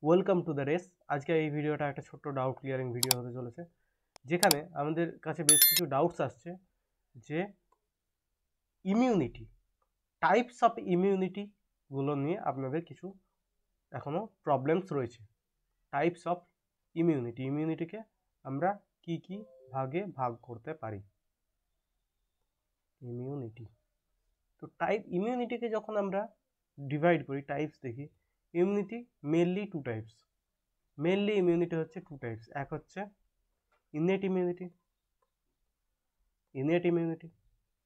Welcome to the race. আজকে এই ভিডিওটা একটা ছোট্ট ডাউট ক্লিয়ারিং ভিডিও হতে চলেছে, যেখানে আমাদের কাছে বেশ কিছু ডাউটস আসছে যে ইমিউনিটি, টাইপস অফ ইমিউনিটিগুলো নিয়ে আপনাদের কিছু এখনও প্রবলেমস রয়েছে। টাইপস অফ ইমিউনিটিকে আমরা কি কি ভাগে ভাগ করতে পারি। ইমিউনিটি, তো ইমিউনিটিকে যখন আমরা ডিভাইড করি, টাইপস দেখি, immunity mainly two types. Mainly immunity হচ্ছে টু টাইপস। এক হচ্ছে ইনেট ইমিউনিটি,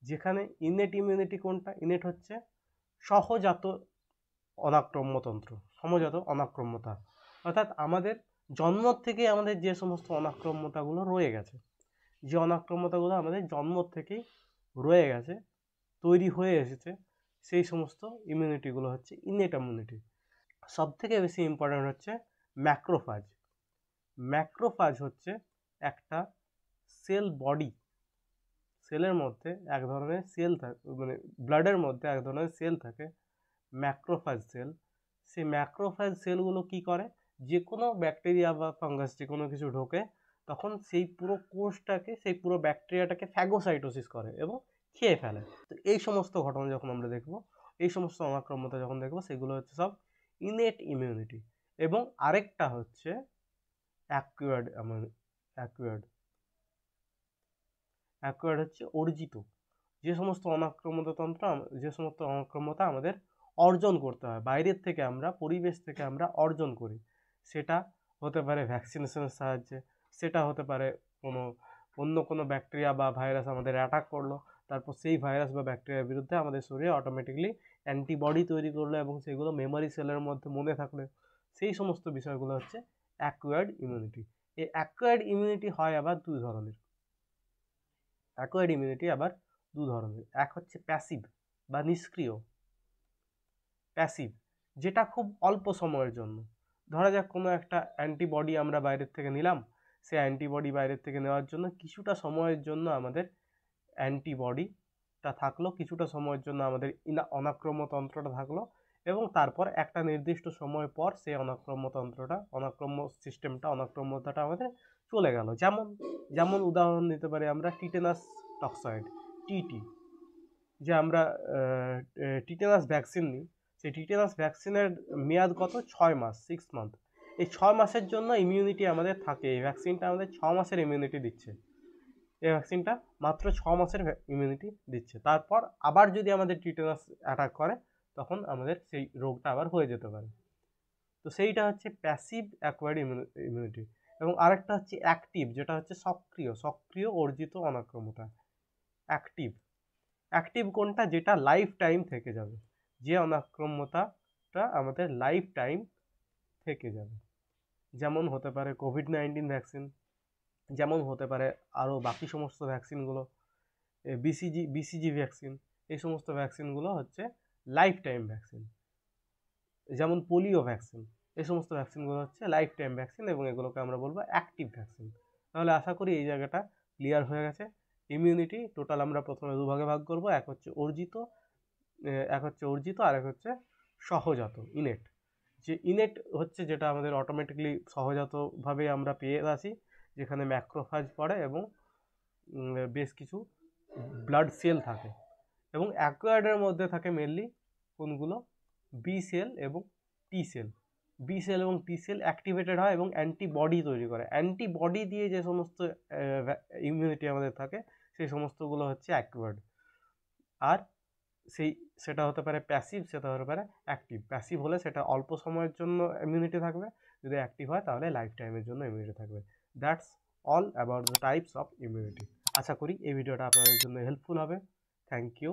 যেখানে ইনেট ইমিউনিটি কোনটা? ইনেট হচ্ছে সহজাত অনাক্রম্যতন্ত্র, সমজাত অনাক্রম্যতা, অর্থাৎ আমাদের জন্ম থেকে আমাদের যে সমস্ত অনাক্রম্যতাগুলো রয়ে গেছে, যে অনাক্রম্যতাগুলো আমাদের জন্ম থেকেই রয়ে গেছে, তৈরি হয়ে এসেছে, সেই সমস্ত ইমিউনিটিগুলো হচ্ছে ইনেট ইমিউনিটি। সব থেকে বেশি ইম্পর্ট্যান্ট হচ্ছে ম্যাক্রোফাজ। ম্যাক্রোফাজ হচ্ছে একটা সেল বডি, সেলের মধ্যে এক ধরনের সেল থাকে, মানে ব্লাডের মধ্যে এক ধরনের সেল থাকে, ম্যাক্রোফাজ সেল। সেই ম্যাক্রোফাজ সেলগুলো কি করে, যে কোনো ব্যাকটেরিয়া বা ফাঙ্গাস যে কোনো কিছু ঢোকে, তখন সেই পুরো কোষটাকে, সেই পুরো ব্যাকটেরিয়াটাকে ফ্যাগোসাইটোসিস করে এবং খেয়ে ফেলে। তো এই সমস্ত ঘটনা যখন আমরা দেখব, এই সমস্ত অনাক্রম্যতা যখন দেখব, সেগুলো হচ্ছে সব ইনেট ইমিউনিটি। এবং আরেকটা হচ্ছে অ্যাকুয়ার্ড হচ্ছে অর্জিত। যে সমস্ত অনাক্রম্যতা আমাদের অর্জন করতে হয়, বাইরের থেকে আমরা, পরিবেশ থেকে আমরা অর্জন করি, সেটা হতে পারে ভ্যাকসিনেশনের সাহায্যে, সেটা হতে পারে অন্য কোনো ব্যাকটেরিয়া বা ভাইরাস আমাদের অ্যাটাক করলো, তারপর সেই ভাইরাস বা ব্যাকটেরিয়ার বিরুদ্ধে আমাদের শরীরে অটোমেটিকলি অ্যান্টিবডি তৈরি করলো এবং সেগুলো মেমোরি সেলের মধ্যে মনে থাকলে, সেই সমস্ত বিষয়গুলো হচ্ছে অ্যাকুয়ার্ড ইমিউনিটি। এই অ্যাকুয়ার্ড ইমিউনিটি হয় আবার দুই ধরনের। এক হচ্ছে প্যাসিভ বা নিষ্ক্রিয়। প্যাসিভ, যেটা খুব অল্প সময়ের জন্য, ধরা যাক কোনো একটা অ্যান্টিবডি আমরা বাইরের থেকে নিলাম, সেই অ্যান্টিবডি বাইরের থেকে নেওয়ার জন্য কিছুটা সময়ের জন্য আমাদের অ্যান্টিবডিটা থাকলো, কিছুটা সময়ের জন্য আমাদের অনাক্রম্যতন্ত্রটা থাকলো, এবং তারপর একটা নির্দিষ্ট সময় পর সেই অনাক্রম্যতাটা আমাদের চলে গেল। যেমন উদাহরণ দিতে পারি আমরা টিটেনাস টক্সয়েড, টিটি, যে আমরা টিটেনাস ভ্যাকসিন নিই, সেই টিটেনাস ভ্যাকসিনের মেয়াদ কত? 6 মাস, 6 মান্থ। এই 6 মাসের জন্য ইমিউনিটি আমাদের থাকে। এই ভ্যাকসিনটা আমাদের 6 মাসের ইমিউনিটি দিচ্ছে। এই ভ্যাকসিনটা মাত্র 6 মাসের ইমিউনিটি দিচ্ছে। তারপর আবার যদি আমাদের টিটেনাস অ্যাটাক করে, তখন আমাদের সেই রোগটা আবার হয়ে যেতে পারে। তো সেইটা হচ্ছে প্যাসিভ অ্যাকোয়ার্ড ইমিউনিটি। এবং আরেকটা হচ্ছে অ্যাক্টিভ, যেটা হচ্ছে সক্রিয় অর্জিত অনাক্রম্যতা। অ্যাক্টিভ কোনটা? যেটা লাইফ টাইম থেকে যাবে, যে অনাক্রম্যতাটা আমাদের লাইফ টাইম থেকে যাবে। যেমন হতে পারে কোভিড-19 ভ্যাকসিন, যেমন হতে পারে আরও বাকি সমস্ত ভ্যাকসিনগুলো, বিসিজি ভ্যাকসিন। এই সমস্ত ভ্যাকসিনগুলো হচ্ছে লাইফ টাইম ভ্যাকসিন। যেমন পোলিও ভ্যাকসিন, এই সমস্ত ভ্যাকসিনগুলো হচ্ছে লাইফ টাইম ভ্যাকসিন, এবং এগুলোকে আমরা বলবো অ্যাক্টিভ ভ্যাকসিন। তাহলে আশা করি এই জায়গাটা ক্লিয়ার হয়ে গেছে। ইমিউনিটি টোটাল আমরা প্রথমে দুভাগে ভাগ করব, এক হচ্ছে অর্জিত, আর এক হচ্ছে সহজাত, ইনেট। যে ইনেট হচ্ছে যেটা আমাদের অটোমেটিকলি সহজাতভাবে আমরা পেয়ে আসি, যেখানে ম্যাক্রোফাজ পড়ে এবং বেশ কিছু ব্লাড সেল থাকে। এবং অ্যাকোয়ার্ডের মধ্যে থাকে মেনলি কোনগুলো? বি সেল এবং টি সেল। এবং টি সেল অ্যাক্টিভেটেড হয় এবং অ্যান্টিবডি তৈরি করে। অ্যান্টিবডি দিয়ে যে সমস্ত ইমিউনিটি আমাদের থাকে, সেই সমস্তগুলো হচ্ছে অ্যাকোয়ার্ড। আর সেটা হতে পারে প্যাসিভ, সেটা হতে পারে অ্যাক্টিভ। প্যাসিভ হলে সেটা অল্প সময়ের জন্য ইমিউনিটি থাকবে, যদি অ্যাক্টিভ হয় তাহলে লাইফ টাইমের জন্য ইমিউনিটি থাকবে। That's all about the types of immunity. আশা করি এই ভিডিওটা আপনাদের জন্য হেল্পফুল হবে। Thank you.